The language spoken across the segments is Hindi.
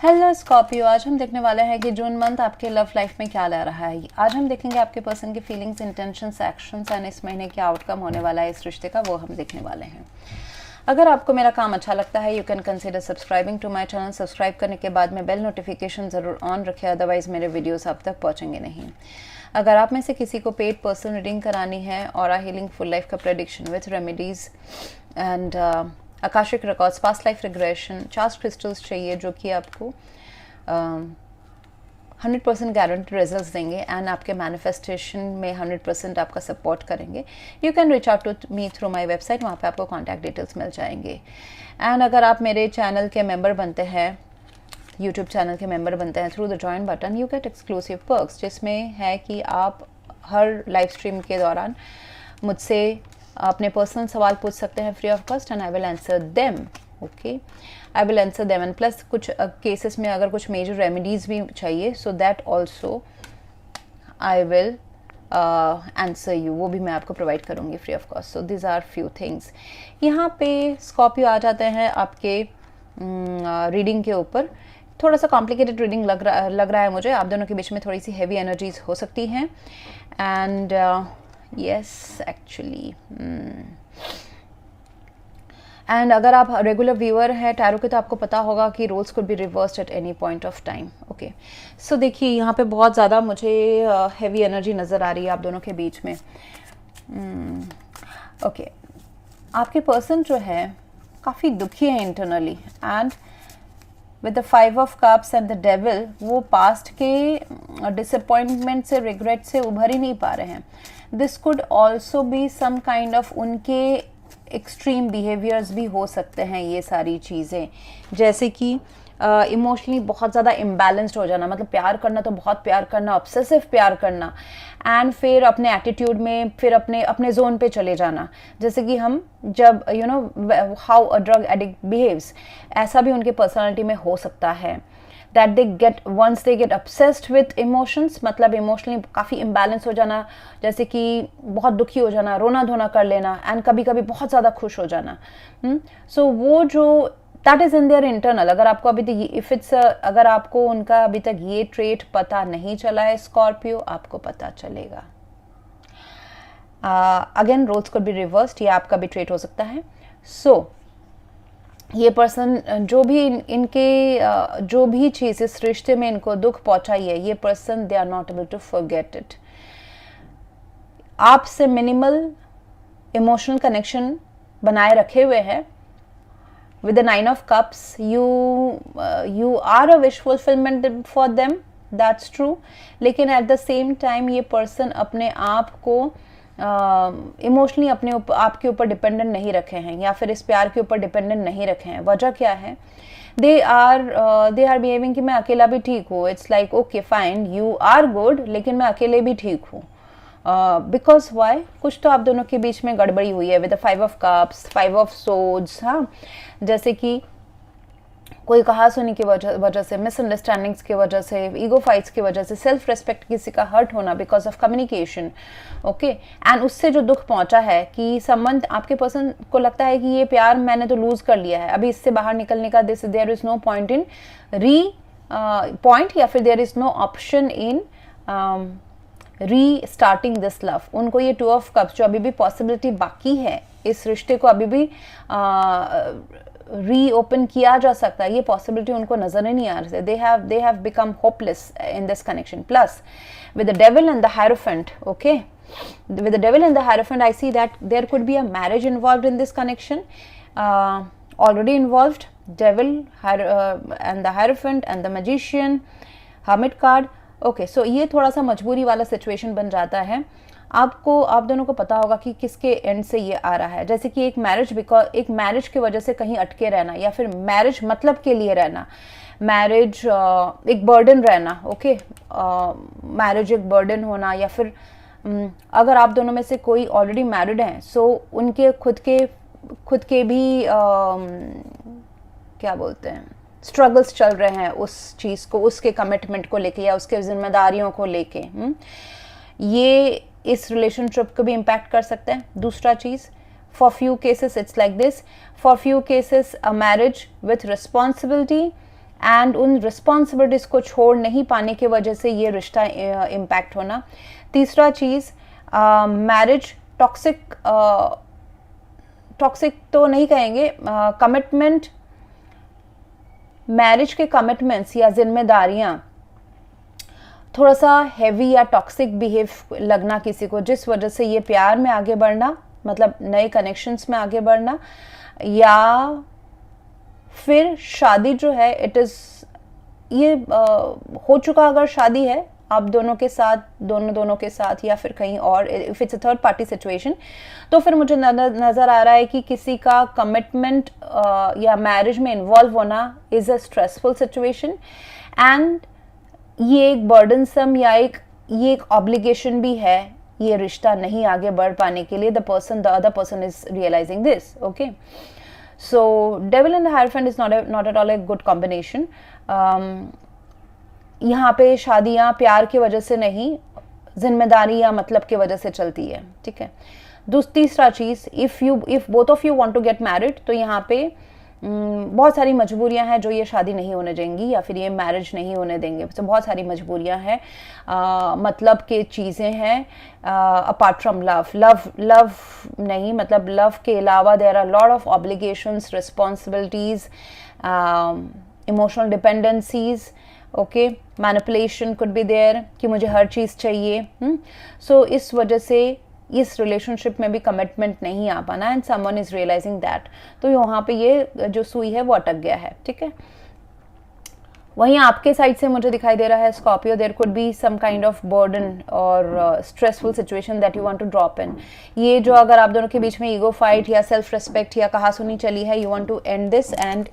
हेलो स्कॉर्पियो, आज हम देखने वाले हैं कि जून मंथ आपके लव लाइफ में क्या ला रहा है। आज हम देखेंगे आपके पर्सन की फीलिंग्स, इंटेंशंस, एक्शंस एंड इस महीने क्या आउटकम होने वाला है इस रिश्ते का, वो हम देखने वाले हैं। अगर आपको मेरा काम अच्छा लगता है, you can consider subscribing to my channel. Subscribe करने के बाद में बेल नोटिफिकेशन ज़रूर ऑन रखें, अदरवाइज मेरे वीडियोस आप तक पहुंचेंगे नहीं। अगर आप में से किसी को पेड पर्सन रीडिंग करानी है और हीलिंग फुल लाइफ का prediction with remedies and akashic records, past life regression, charge crystals चाहिए जो कि आपको 100% गारंटी रिजल्ट्स देंगे एंड आपके मैनिफेस्टेशन में 100% आपका सपोर्ट करेंगे, you can reach out to me through my website. वहाँ पे आपको कॉन्टैक्ट डिटेल्स मिल जाएंगे। एंड अगर आप मेरे चैनल के मेंबर बनते हैं, यूट्यूब चैनल के मेंबर बनते हैं through the join button, you get exclusive perks, जिसमें है कि आप हर लाइव स्ट्रीम के दौरान मुझसे अपने पर्सनल सवाल पूछ सकते हैं free of cost and I will answer them. Okay, I will answer them and plus कुछ केसेस में अगर कुछ मेजर रेमेडीज भी चाहिए, so that also I will answer you, वो भी मैं आपको प्रोवाइड करूँगी free of cost. So these are few things. यहाँ पे स्कॉर्पियो आ जाते हैं आपके रीडिंग के ऊपर। थोड़ा सा कॉम्प्लिकेटेड रीडिंग लग रहा है मुझे। आप दोनों के बीच में थोड़ी सी हैवी एनर्जीज हो सकती हैं एंड यस एक्चुअली एंड अगर आप रेगुलर व्यूअर हैं टैरो के, तो आपको पता होगा कि roles could be reversed at any point of time. Okay, so देखिए यहाँ पे बहुत ज़्यादा मुझे हैवी एनर्जी नज़र आ रही है आप दोनों के बीच में। ओके, आपके पर्सन जो है काफ़ी दुखी है internally and with the 5 of cups and the devil, वो पास्ट के डिसअपॉइंटमेंट से, रिग्रेट से उभर ही नहीं पा रहे हैं। This could also be some kind of उनके एक्सट्रीम बिहेवियर्स भी हो सकते हैं। ये सारी चीज़ें जैसे कि इमोशनली बहुत ज़्यादा इम्बैलेंस्ड हो जाना, मतलब प्यार करना तो बहुत प्यार करना, ऑब्सेसिव प्यार करना एंड फिर अपने एटीट्यूड में फिर अपने जोन पे चले जाना। जैसे कि हम जब you know how a drug addict behaves, ऐसा भी उनके पर्सनालिटी में हो सकता है। That they get once they get obsessed with emotions, मतलब इमोशनली काफ़ी इम्बैलेंस हो जाना, जैसे कि बहुत दुखी हो जाना, रोना धोना कर लेना एंड कभी कभी बहुत ज़्यादा खुश हो जाना। सो वो जो that is in their internal. अगर आपको अभी तक इफ इट्स अगर आपको उनका अभी तक ये ट्रेट पता नहीं चला है स्कॉर्पियो, आपको पता चलेगा। Again roles could be reversed, ये आपका भी ट्रेट हो सकता है। सो ये पर्सन जो भी इनके जो भी चीज़ इस रिश्ते में इनको दुख पहुंचाई है, ये person they are not able to forget it. आपसे मिनिमल इमोशनल कनेक्शन बनाए रखे हुए है with the 9 of cups. You are a wish fulfillment for them, that's true, लेकिन at the same time ये person अपने आप को इमोशनली आपके ऊपर डिपेंडेंट नहीं रखे हैं या फिर इस प्यार के ऊपर डिपेंडेंट नहीं रखे हैं। वजह क्या है? दे आर बिहेविंग कि मैं अकेला भी ठीक हूँ। It's like okay fine, you are good, लेकिन मैं अकेले भी ठीक हूँ। बिकॉज वाई, कुछ तो आप दोनों के बीच में गड़बड़ी हुई है with the 5 of cups, 5 of swords. हाँ, जैसे कि कोई कहा सुनी की वजह से, मिसअंडरस्टैंडिंग्स की वजह से, ईगो फाइट्स की वजह से, सेल्फ रेस्पेक्ट किसी का हर्ट होना because of communication. Okay, and उससे जो दुख पहुंचा है कि संबंध, आपके पर्सन को लगता है कि ये प्यार मैंने तो लूज कर लिया है, अभी इससे बाहर निकलने का there is no point in या फिर there is no option in restarting this love. उनको ये 2 ऑफ कप्स जो अभी भी पॉसिबिलिटी बाकी है, इस रिश्ते को अभी भी री-ओपन किया जा सकता है, ये पॉसिबिलिटी उनको नजर नहीं आ रही है। They have become hopeless in this connection. Plus with the devil and the hierophant, okay, with the devil and the hierophant, I see that there could be a marriage involved in this connection, already involved. Devil and the hierophant and the magician, hermit card. Okay, so ये थोड़ा सा मजबूरी वाला सिचुएशन बन जाता है। आप दोनों को पता होगा कि किसके एंड से ये आ रहा है। जैसे कि एक मैरिज की वजह से कहीं अटके रहना, या फिर मैरिज मतलब के लिए रहना, मैरिज एक बर्डन रहना। ओके, मैरिज एक बर्डन होना, या फिर अगर आप दोनों में से कोई ऑलरेडी मैरिड हैं, सो उनके खुद के भी क्या बोलते हैं, स्ट्रगल्स चल रहे हैं उस चीज़ को, उसके कमिटमेंट को लेके या उसके जिम्मेदारियों को लेके। ये इस रिलेशनशिप को भी इम्पैक्ट कर सकते हैं। दूसरा चीज़, for few cases it's like this, for few cases a marriage with responsibility and उन रिस्पॉन्सिबिलिटीज़ को छोड़ नहीं पाने की वजह से ये रिश्ता इम्पैक्ट होना। तीसरा चीज़, मैरिज टॉक्सिक, टॉक्सिक तो नहीं कहेंगे, कमिटमेंट, मैरिज के कमिटमेंट्स या जिम्मेदारियां थोड़ा सा हैवी या टॉक्सिक बिहेव लगना किसी को, जिस वजह से ये प्यार में आगे बढ़ना, मतलब नए कनेक्शंस में आगे बढ़ना, या फिर शादी जो है, इट इज़ ये हो चुका अगर शादी है आप दोनों के साथ, दोनों के साथ, या फिर कहीं और, if it's a third party situation, तो फिर मुझे नज़र आ रहा है कि किसी का कमिटमेंट या मैरिज में इन्वॉल्व होना is a stressful situation, and ये एक बर्डनसम या ये एक ऑब्लिगेशन भी है, ये रिश्ता नहीं आगे बढ़ पाने के लिए। The other person is realising this, okay. So devil and the hierophant is not at all a good combination. यहाँ पे शादियाँ प्यार की वजह से नहीं, जिम्मेदारी या मतलब की वजह से चलती है, ठीक है। तीसरा चीज़, if both of you want to get married, तो यहाँ पे बहुत सारी मजबूरियां हैं जो ये शादी नहीं होने देंगी या फिर ये मैरिज नहीं होने देंगे। तो बहुत सारी मजबूरियां हैं, मतलब के चीज़ें हैं, अपार्ट फ्रॉम लव नहीं, मतलब लव के अलावा there are lot of obligations, responsibilities, emotional dependencies, okay, manipulation could be there कि मुझे हर चीज़ चाहिए। सो इस वजह से इस रिलेशनशिप में भी कमिटमेंट नहीं आ पाना, and someone is realising that, तो यहाँ पे ये जो सुई है वो अटक गया है, ठीक है। वहीं आपके साइड से मुझे दिखाई दे रहा है Scorpio, there could be some kind of burden और stressful situation that you want to drop in. ये जो अगर आप दोनों के बीच में ईगो फाइट या सेल्फ रिस्पेक्ट या कहा सुनी चली है, you want to end this, and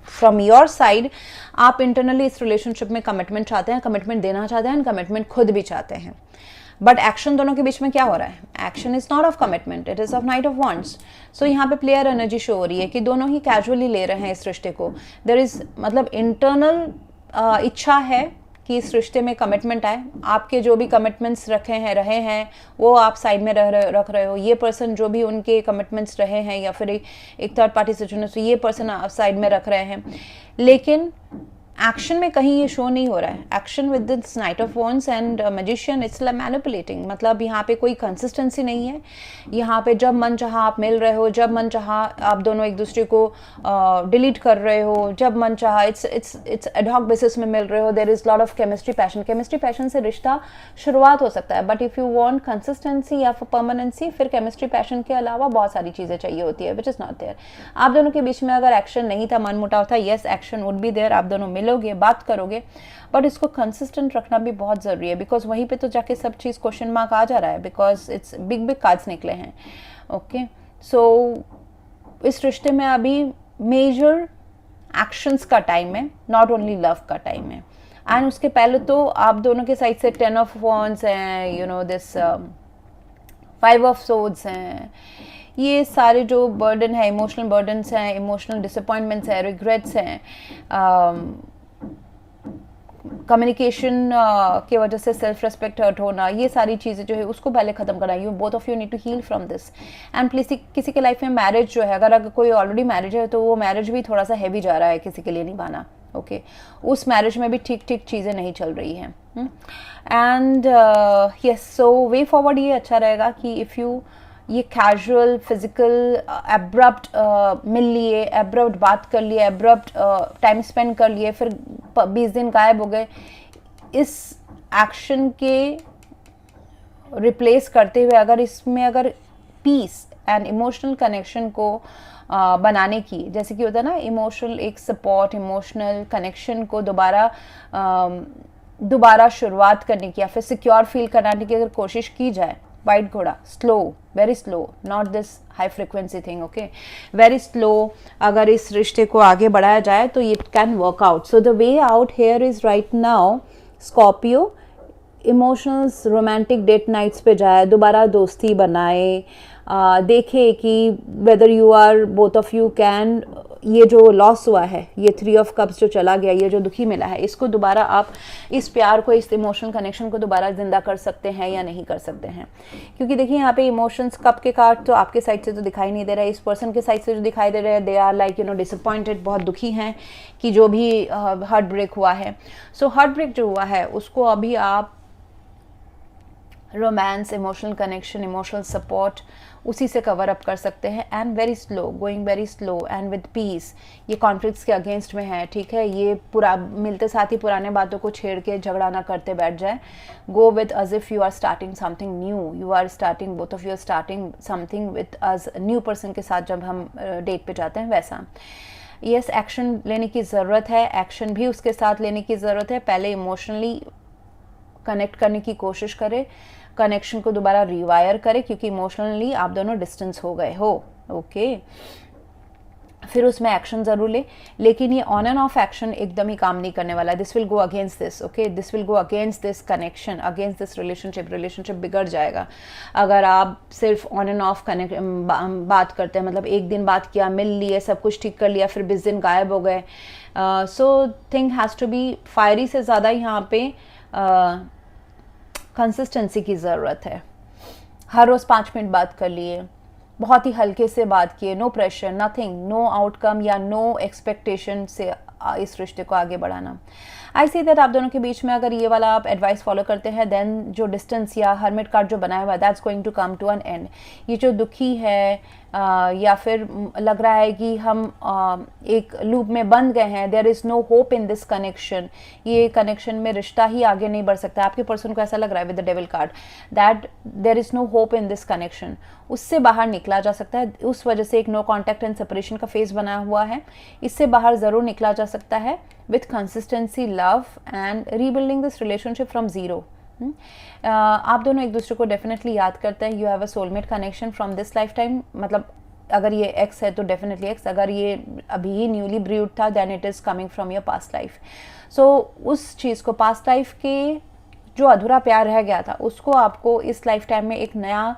from your side आप इंटरनली इस रिलेशनशिप में कमिटमेंट चाहते हैं, कमिटमेंट देना चाहते हैं, कमिटमेंट खुद भी चाहते हैं। बट एक्शन दोनों के बीच में क्या हो रहा है? Action is not of commitment, it is of knight of wands. So यहाँ पे प्लेयर एनर्जी शो हो रही है कि दोनों ही कैजुअली ले रहे हैं इस रिश्ते को। देयर इज मतलब इंटरनल इच्छा है कि इस रिश्ते में कमिटमेंट आए। आपके जो भी कमिटमेंट्स रहे हैं वो आप साइड में रख रहे हो। ये पर्सन जो भी उनके कमिटमेंट्स रहे हैं या फिर एक थर्ड पार्टी सिचुएशन से ये पर्सन आप साइड में रख रहे हैं, लेकिन एक्शन में कहीं ये शो नहीं हो रहा है। Action with this night of wands and magician, it's manipulating, मतलब यहाँ पे कोई कंसिस्टेंसी नहीं है। यहाँ पे जब मन चाहा आप मिल रहे हो, जब मन चाहा आप दोनों एक दूसरे को डिलीट कर रहे हो, जब मन चाहा इट्स एडहॉक बेसिस में मिल रहे हो। There is lot of chemistry passion से रिश्ता शुरुआत हो सकता है, but if you want consistency या फिर परमानेंसी, फिर केमिस्ट्री पैशन के अलावा बहुत सारी चीज़ें चाहिए होती है, विच इज़ नॉट देयर। आप दोनों के बीच में अगर एक्शन नहीं था, मन मुटाव था, yes action would be there, आप दोनों मिलोगे, बात करोगे, बट इसको कंसिस्टेंट रखना भी बहुत ज़रूरी है, बिकॉज वहीं पे तो जाके सब चीज़ क्वेश्चन मार्क आ जा रहा है, बिकॉज इट्स बिग कार्ड्स निकले हैं, ओके। सो इस रिश्ते में अभी मेजर एक्शंस का टाइम है, नॉट ओनली लव का टाइम है। एंड उसके पहले तो आप दोनों के साइड से 10 ऑफ वॉन्ड्स हैं, you know this 5 of swords हैं, ये सारे जो बर्डन है, इमोशनल बर्डन्स हैं, इमोशनल डिसअपॉइंटमेंट्स हैं, रिग्रेट्स हैं, कम्युनिकेशन की वजह से सेल्फ रेस्पेक्ट हर्ट होना, ये सारी चीज़ें जो है उसको पहले ख़त्म करना। You both of you need to heal from this. And please किसी के लाइफ में मैरिज जो है, अगर कोई ऑलरेडी मैरिज है तो वो मैरिज भी थोड़ा सा हैवी जा रहा है किसी के लिए निभाना, ओके। उस मैरिज में भी ठीक चीज़ें नहीं चल रही हैं। And yes, so way forward ये अच्छा रहेगा कि इफ़ यू ये कैजुअल फिजिकल एब्रप्ट मिल लिए, एब्रप्ट बात कर लिए, एब्रप्ट टाइम स्पेंड कर लिए, फिर 20 दिन गायब हो गए, इस एक्शन के रिप्लेस करते हुए अगर पीस एंड इमोशनल कनेक्शन को बनाने की, जैसे कि होता है ना इमोशनल एक सपोर्ट, इमोशनल कनेक्शन को दोबारा शुरुआत करने की या फिर सिक्योर फील कराने की अगर कोशिश की जाए, वाइट घोड़ा, slow, very slow, not this high frequency thing, okay, very slow, अगर इस रिश्ते को आगे बढ़ाया जाए तो it can work out. So the way out here is right now, Scorpio emotionals romantic date nights पे जाए, दोबारा दोस्ती बनाए, देखे कि whether you are both of you can ये जो लॉस हुआ है, ये 3 ऑफ कप्स जो चला गया, ये जो दुखी मिला है, इसको दोबारा आप इस प्यार को, इस इमोशनल कनेक्शन को दोबारा जिंदा कर सकते हैं या नहीं कर सकते हैं। क्योंकि देखिए यहाँ पे इमोशंस कप के कार्ड तो आपके साइड से तो दिखाई नहीं दे रहा है, इस पर्सन के साइड से जो दिखाई दे रहे हैं, दे आर लाइक डिसअपॉइंटेड, बहुत दुखी हैं कि जो भी हार्ट ब्रेक हुआ है। सो हार्ट ब्रेक जो हुआ है उसको अभी आप romance, emotional connection, emotional support उसी से कवर अप कर सकते हैं। And very slow, going very slow and with piece. ये कॉन्फ्लिक्ट्स के अगेंस्ट में है, ठीक है। ये पूरा मिलते साथ ही पुराने बातों को छेड़ के झगड़ा ना करते बैठ जाए। Go with as if you are starting something new, you are starting, both of you are starting something with as new person के साथ जब हम डेट पे जाते हैं वैसा। यस, एक्शन लेने की ज़रूरत है, एक्शन भी उसके साथ लेने की ज़रूरत है। पहले इमोशनली कनेक्ट करने की कोशिश करें, कनेक्शन को दोबारा रिवायर करें, क्योंकि इमोशनली आप दोनों डिस्टेंस हो गए हो, ओके। फिर उसमें एक्शन ज़रूर ले, लेकिन ये ऑन एंड ऑफ एक्शन एकदम ही काम नहीं करने वाला। This will go against this, okay, this will go against this connection, against this relationship बिगड़ जाएगा अगर आप सिर्फ ऑन एंड ऑफ बात करते हैं। मतलब एक दिन बात किया, मिल लिए, सब कुछ ठीक कर लिया, फिर 20 दिन गायब हो गए। So thing has to be fiery से ज़्यादा यहाँ पे कंसिस्टेंसी की ज़रूरत है। हर रोज़ 5 मिनट बात कर लिए, बहुत ही हल्के से बात किए, no pressure, nothing, no outcome या नो एक्सपेक्टेशन से इस रिश्ते को आगे बढ़ाना। आई सी दैट आप दोनों के बीच में अगर ये वाला आप एडवाइस फॉलो करते हैं, देन जो डिस्टेंस या हर्मिट कार्ड जो बनाया हुआ है, that's going to come to an end. ये जो दुखी है या फिर लग रहा है कि हम एक लूप में बंद गए हैं, there is no hope in this connection, ये कनेक्शन में रिश्ता ही आगे नहीं बढ़ सकता। आपके पर्सन को ऐसा लग रहा है with the devil card that there is no hope in this connection, उससे बाहर निकला जा सकता है। उस वजह से एक नो कॉन्टैक्ट एंड सेपरेशन का फेज बनाया हुआ है, इससे बाहर ज़रूर निकला जा सकता है with consistency, love and rebuilding this relationship from zero. आप दोनों एक दूसरे को डेफिनेटली याद करते हैं। You have a soulmate connection from this life time. मतलब अगर ये एक्स है तो डेफिनेटली एक्स, अगर ये अभी ही न्यूली ब्रीड था then it is coming from your past life. So उस चीज़ को, पास्ट लाइफ के जो अधूरा प्यार रह गया था, उसको आपको इस लाइफ टाइम में एक नया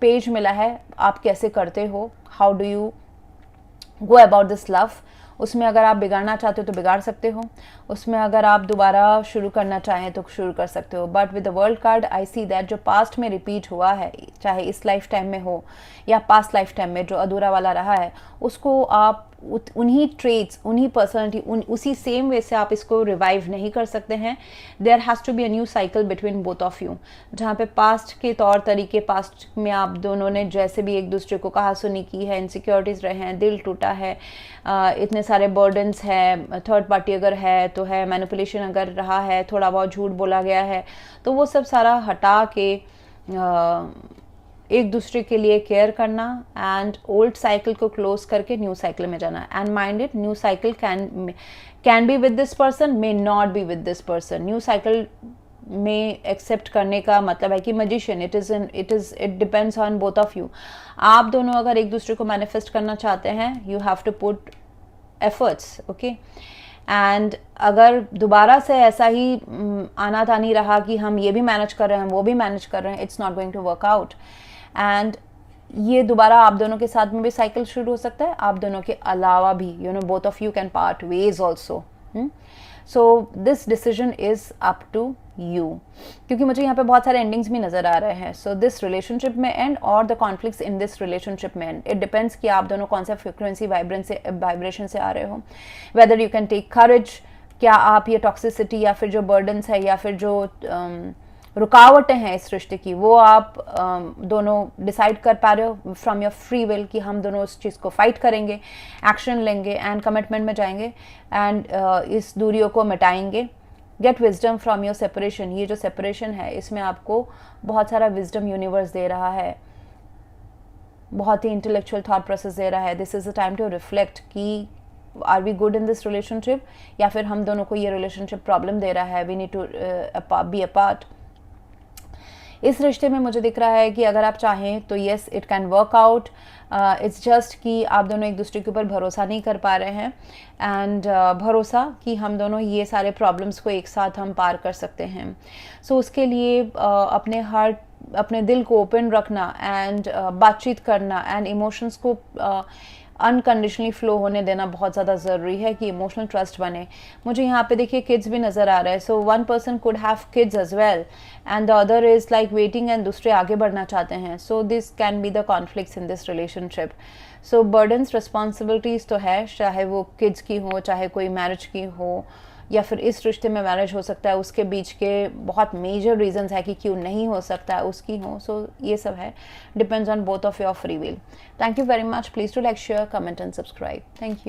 पेज मिला है। आप कैसे करते हो, how do you go about this love. उसमें अगर आप बिगाड़ना चाहते हो तो बिगाड़ सकते हो, उसमें अगर आप दोबारा शुरू करना चाहें तो शुरू कर सकते हो। But with the world card I see that जो पास्ट में रिपीट हुआ है, चाहे इस लाइफ टाइम में हो या पास्ट लाइफ टाइम में जो अधूरा वाला रहा है, उसको आप उन्हीं ट्रेट्स, उन्हीं पर्सनैलिटी, उसी सेम वे से आप इसको रिवाइव नहीं कर सकते हैं। There has to be a new cycle between both of you, जहाँ पे पास्ट के तौर तरीके, पास्ट में आप दोनों ने जैसे भी एक दूसरे को कहा सुनी की है, इनसिक्योरिटीज़ रहे हैं, दिल टूटा है, इतने सारे बर्डन्स है, थर्ड पार्टी अगर है तो है, मैनिपुलेशन अगर रहा है, थोड़ा बहुत झूठ बोला गया है, तो वो सब सारा हटा के एक दूसरे के लिए केयर करना एंड ओल्ड साइकिल को क्लोज करके न्यू साइकिल में जाना। And mind it, new cycle can be with this person, may not be with this person. New cycle में एक्सेप्ट करने का मतलब है कि magician, it depends on both of you. आप दोनों अगर एक दूसरे को मैनिफेस्ट करना चाहते हैं, you have to put efforts, okay. And अगर दोबारा से ऐसा ही आना तानी रहा कि हम ये भी मैनेज कर रहे हैं, वो भी मैनेज कर रहे हैं, it's not going to work out. And ये दोबारा आप दोनों के साथ में भी साइकिल शुरू हो सकता है, आप दोनों के अलावा भी, both of you can part ways also. So this decision is up to you, क्योंकि मुझे यहाँ पे बहुत सारे एंडिंग्स भी नजर आ रहे हैं। सो दिस रिलेशनशिप में एंड और the conflicts in this relationship में एंड, इट डिपेंड्स कि आप दोनों कौन सा फ्रिक्वेंसी वाइब्रेशन से आ रहे हो, वेदर यू कैन टेक करेज। क्या आप ये टॉक्सिसिटी या फिर जो बर्डन्स है या फिर जो रुकावटें हैं इस रिश्ते की, वो आप दोनों डिसाइड कर पा रहे हो फ्रॉम योर फ्री विल कि हम दोनों उस चीज़ को फाइट करेंगे, एक्शन लेंगे एंड कमिटमेंट में जाएंगे एंड इस दूरियों को मिटाएंगे। Get wisdom from your separation. ये जो सेपरेशन है इसमें आपको बहुत सारा विजडम यूनिवर्स दे रहा है, बहुत ही इंटेलेक्चुअल थॉट प्रोसेस दे रहा है। This is a time to reflect कि are we good in this relationship या फिर हम दोनों को ये रिलेशनशिप प्रॉब्लम दे रहा है, we need to be apart. इस रिश्ते में मुझे दिख रहा है कि अगर आप चाहें तो yes it can work out. It's just कि आप दोनों एक दूसरे के ऊपर भरोसा नहीं कर पा रहे हैं एंड भरोसा कि हम दोनों ये सारे प्रॉब्लम्स को एक साथ हम पार कर सकते हैं। सो उसके लिए अपने हार्ट, अपने दिल को ओपन रखना एंड बातचीत करना एंड इमोशंस को अनकंडीशनली फ्लो होने देना बहुत ज़्यादा ज़रूरी है कि इमोशनल ट्रस्ट बने। मुझे यहाँ पे देखिए किड्स भी नज़र आ रहा है, so one person could have kids as well and the other is like waiting and दूसरे आगे बढ़ना चाहते हैं। So this can be the conflicts in this relationship. So burdens responsibilities तो है, चाहे वो किड्स की हो, चाहे कोई मैरिज की हो, या फिर इस रिश्ते में मैरिज हो सकता है, उसके बीच के बहुत मेजर रीजंस है कि क्यों नहीं हो सकता है, उसकी हो। सो ये सब है, depends on both of your free will. Thank you very much. Please to like, share, comment and subscribe. Thank you.